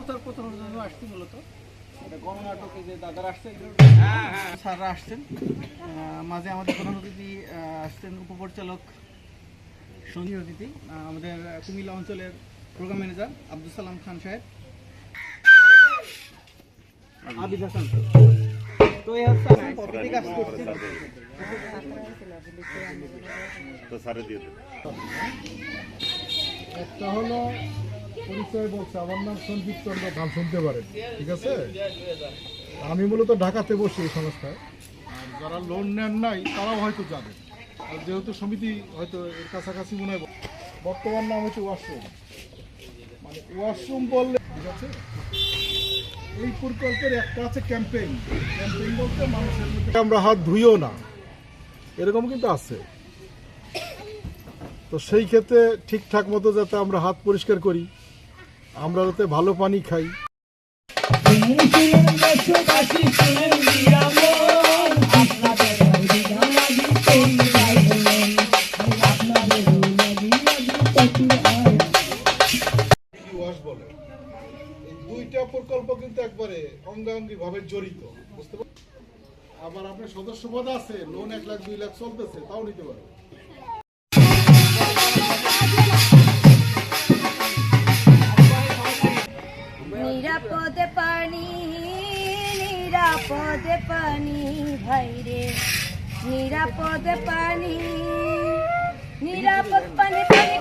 প্রচার প্রচারের জন্য আসছি মূলত। এটা গণনাটকে যে দাদারা আসছে স্যাররা আসছেন, মাঝে আমাদের প্রধান অতিথি আসছেন উপপরিচালক সঞ্জীব অতিথি, আমাদের কুমিল্লা অঞ্চলের প্রোগ্রাম ম্যানেজার আব্দুল সালাম খান সাহেব, আবিদ হাসান। তো এই হচ্ছে প্রতিটি কাজ করছি। একটা হলো পরিচয় বলছে, আমার নাম সঞ্জীব চন্দ্র, নাম শুনতে পারেন, ঠিক আছে? আমি মূলত ঢাকাতে বসি এই সংস্থায়। আর যারা লোন নেন নাই তারাও হয়তো যাবে, আর যেহেতু সমিতি হয়তো এর কাছাকাছি মনে হয়। বর্তমান নাম হচ্ছে ওয়াশরুম, মানে ওয়াশরুম বললে ঠিক আছে। এই প্রকল্পের একটা আছে ক্যাম্পেইন। ক্যাম্পেইন বলতে মানুষের মধ্যে আমরা হাত ধুইও না, এরকম কিন্তু আছে। তো সেই ক্ষেত্রে ঠিকঠাক মতো যাতে আমরা হাত পরিষ্কার করি, আমরা যাতে ভালো পানি খাই। বলে এই দুইটা প্রকল্প কিন্তু একবারে অঙ্গাঙ্গি ভাবে জড়িত, বুঝতে পারছেন? আবার আপনার সদস্যপদ আছে, লোন 1 লাখ 2 লাখ চলতেছে, তাও নিতে পারে। নিরাপদে পানি, নিরাপদে পানি ভাইরে, নিরাপদে পানি, নিরাপদ পানি পানি